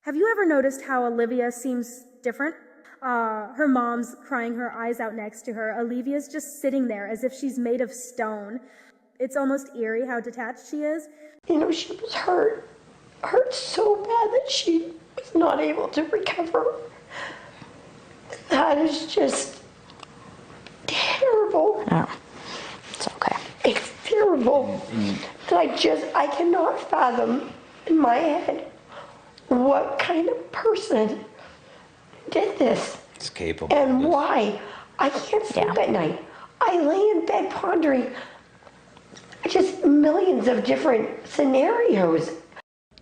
Have you ever noticed how Olivia seems different? Her mom's crying her eyes out next to her. Olivia's just sitting there as if she's made of stone. It's almost eerie how detached she is. You know, she was hurt so bad that she was not able to recover. That is just terrible. Oh, it's okay. It's terrible. I cannot fathom in my head what kind of person did this. It's capable. And why. I can't sleep at night. I lay in bed pondering just millions of different scenarios.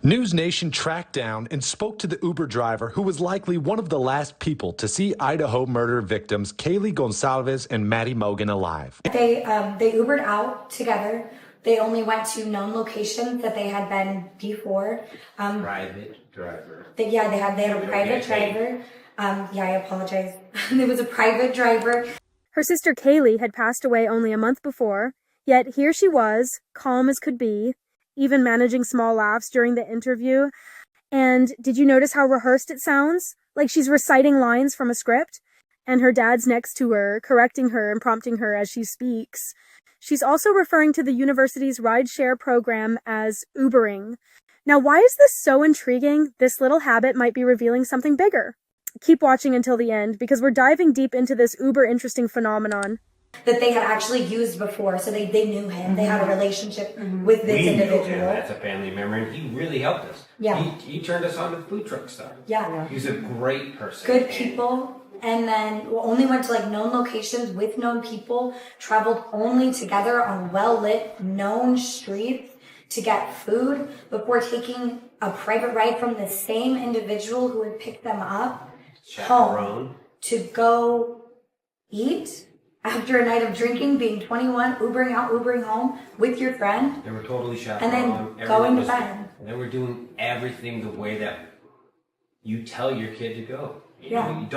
News Nation tracked down and spoke to the Uber driver who was likely one of the last people to see Idaho murder victims Kaylee Gonsalves and Maddie Mogan alive. They Ubered out together. They only went to known locations that they had been before. Private driver. They had a private driver. I apologize. There was a private driver. Her sister Kaylee had passed away only a month before, yet here she was, calm as could be, even managing small laughs during the interview. And did you notice how rehearsed it sounds? Like she's reciting lines from a script, and her dad's next to her, correcting her and prompting her as she speaks. She's also referring to the university's rideshare program as Ubering. Now, why is this so intriguing? This little habit might be revealing something bigger. Keep watching until the end, because we're diving deep into this uber interesting phenomenon. That they had actually used before, so they knew him. They had a relationship with this individual. We knew him as a family member, and he really helped us. Yeah. He turned us on to the food truck stuff. Yeah. He's a great person. Good people. And then only went to known locations with known people, traveled only together on well-lit, known streets to get food before taking a private ride from the same individual who had picked them up home to go eat after a night of drinking, being 21, Ubering out, Ubering home with your friend. They were totally chaperone. And then going to bed. And they were doing everything the way that you tell your kid to go. You know,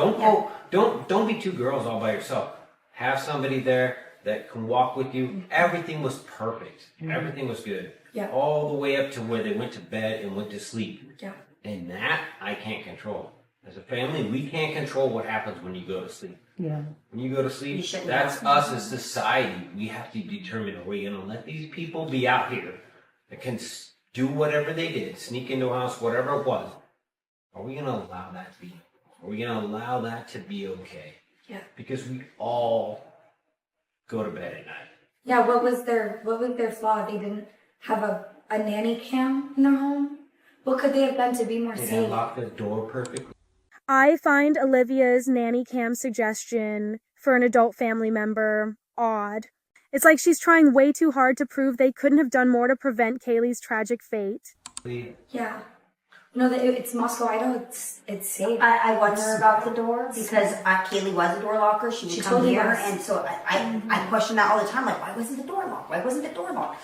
don't be two girls all by yourself. Have somebody there that can walk with you. Everything was perfect. Everything was good. Yeah. All the way up to where they went to bed and went to sleep. Yeah. And that I can't control. As a family, we can't control what happens when you go to sleep. Yeah. When you go to sleep, that's us as society. We have to determine, are we going to let these people be out here that can do whatever they did, sneak into a house, whatever it was? Are we going to allow that to be? Are we going to allow that to be okay? Yeah. Because we all go to bed at night. Yeah, what was their flaw? They didn't have a nanny cam in their home? What could they have done to be more They safe? didn't lock the door perfectly. I find Olivia's nanny cam suggestion for an adult family member odd. It's like she's trying way too hard to prove they couldn't have done more to prevent Kaylee's tragic fate. Yeah. No, it's Moscow, Idaho. It's safe. I wonder about the door because Kaylee was a door locker. She would come totally here, was. and so I question that all the time. Like, why wasn't the door locked? Why wasn't the door locked?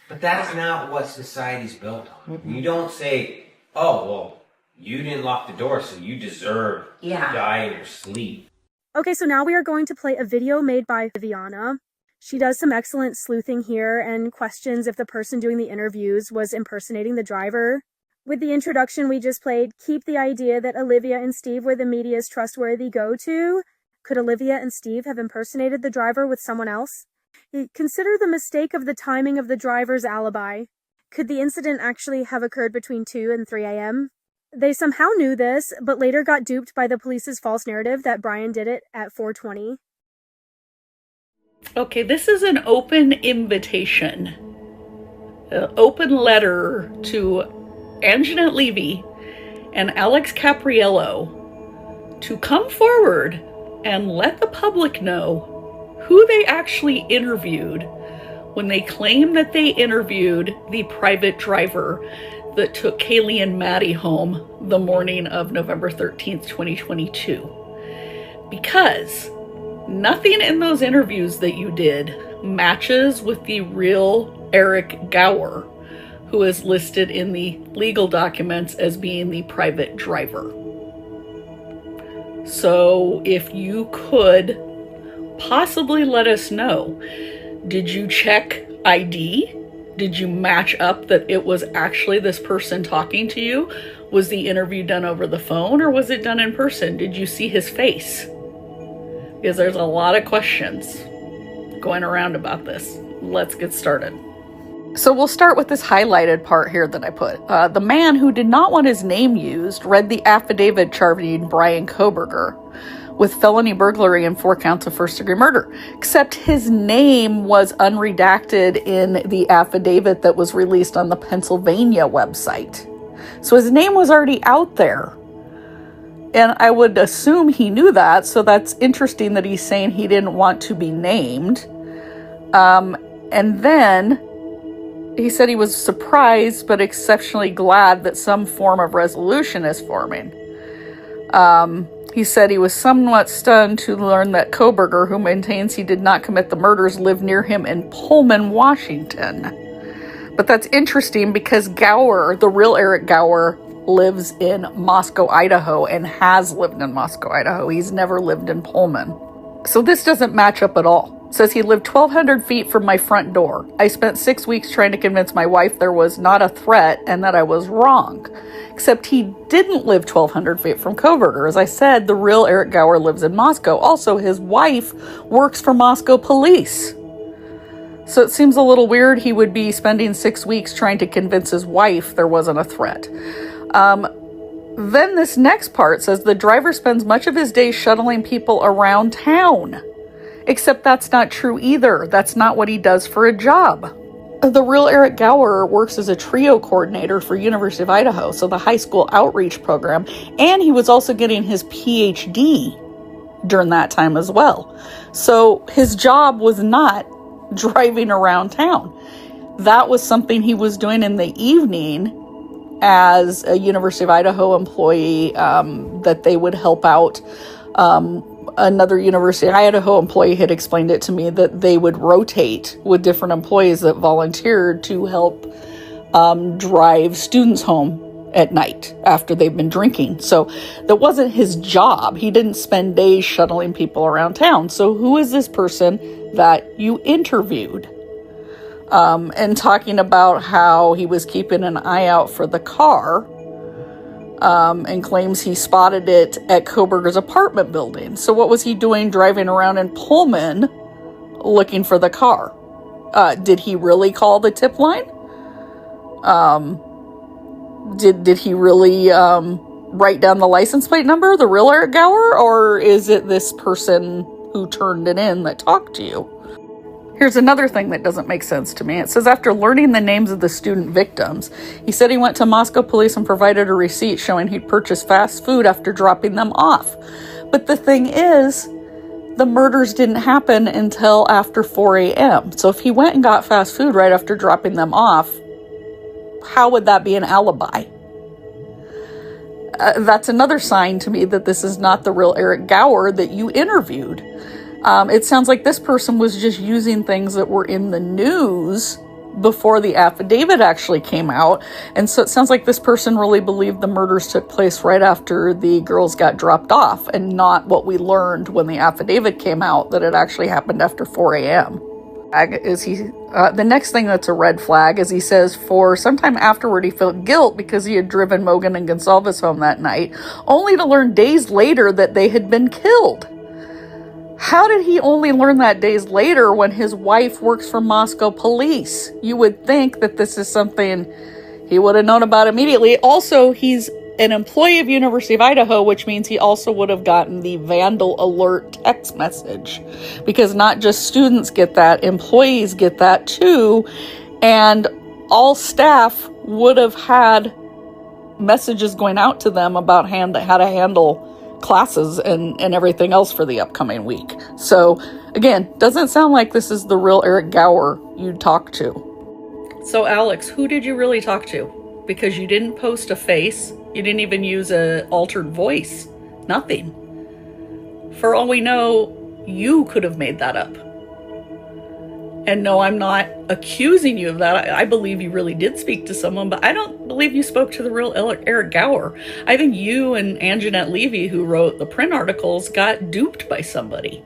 But that's not what society's built on. You don't say, oh, well, you didn't lock the door, so you deserve to die in your sleep. Okay, so now we are going to play a video made by Viviana. She does some excellent sleuthing here and questions if the person doing the interviews was impersonating the driver. With the introduction we just played, keep the idea that Olivia and Steve were the media's trustworthy go-to. Could Olivia and Steve have impersonated the driver with someone else? Consider the mistake of the timing of the driver's alibi. Could the incident actually have occurred between 2 and 3 a.m.? They somehow knew this, but later got duped by the police's false narrative that Brian did it at 4:20. Okay, this is an open invitation, an open letter to Anjanette Levy and Alex Capriello to come forward and let the public know who they actually interviewed when they claim that they interviewed the private driver that took Kaylee and Maddie home the morning of November 13th, 2022. Because nothing in those interviews that you did matches with the real Eric Gower, who is listed in the legal documents as being the private driver. So if you could possibly let us know, did you check ID Did you match up that it was actually this person talking to you? Was the interview done over the phone or was it done in person? Did you see his face? Because there's a lot of questions going around about this. Let's get started. So we'll start with this highlighted part here that I put. The man who did not want his name used read the affidavit charging Brian Koberger with felony burglary and 4 counts of first-degree murder, except his name was unredacted in the affidavit that was released on the Pennsylvania website. So his name was already out there. And I would assume he knew that, so that's interesting that he's saying he didn't want to be named. And then he said he was surprised but exceptionally glad that some form of resolution is forming. He said he was somewhat stunned to learn that Koberger, who maintains he did not commit the murders, lived near him in Pullman, Washington. But that's interesting because Gower, the real Eric Gower, lives in Moscow, Idaho, and has lived in Moscow, Idaho. He's never lived in Pullman. So this doesn't match up at all. It says he lived 1,200 feet from my front door. I spent 6 weeks trying to convince my wife there was not a threat and that I was wrong. Except he didn't live 1,200 feet from Koberger. As I said, the real Eric Gower lives in Moscow. Also, his wife works for Moscow police. So it seems a little weird he would be spending 6 weeks trying to convince his wife there wasn't a threat. Then this next part says the driver spends much of his day shuttling people around town. Except that's not true either. That's not what he does for a job. The real Eric Gower works as a trio coordinator for University of Idaho, so the high school outreach program, and he was also getting his PhD during that time as well. So his job was not driving around town. That was something he was doing in the evening as a University of Idaho employee, that they would help out. Another University of Idaho employee had explained it to me that they would rotate with different employees that volunteered to help drive students home at night after they've been drinking. So that wasn't his job. He didn't spend days shuttling people around town. So who is this person that you interviewed? And talking about how he was keeping an eye out for the car. And claims he spotted it at Koberger's apartment building. So what was he doing driving around in Pullman looking for the car? Did he really call the tip line? Did he really write down the license plate number, the real Eric Gower? Or is it this person who turned it in that talked to you? Here's another thing that doesn't make sense to me. It says after learning the names of the student victims, he said he went to Moscow police and provided a receipt showing he'd purchased fast food after dropping them off. But the thing is, the murders didn't happen until after 4 a.m. So if he went and got fast food right after dropping them off, how would that be an alibi? That's another sign to me that this is not the real Eric Gower that you interviewed. It sounds like this person was just using things that were in the news before the affidavit actually came out. And so it sounds like this person really believed the murders took place right after the girls got dropped off and not what we learned when the affidavit came out, that it actually happened after 4 a.m. The next thing that's a red flag is he says for sometime afterward he felt guilt because he had driven Mogan and Gonsalves home that night, only to learn days later that they had been killed. How did he only learn that days later when his wife works for Moscow police? You would think that this is something he would have known about immediately. Also, he's an employee of University of Idaho, which means he also would have gotten the vandal alert text message, because not just students get that, employees get that too. And all staff would have had messages going out to them about how to handle classes and everything else for the upcoming week. So again, doesn't sound like this is the real Eric Gower you talked to. So Alex, who did you really talk to? Because you didn't post a face, you didn't even use an altered voice, nothing. For all we know, you could have made that up. And no, I'm not accusing you of that. I believe you really did speak to someone, but I don't believe you spoke to the real Eric Gower. I think you and Anjanette Levy, who wrote the print articles, got duped by somebody.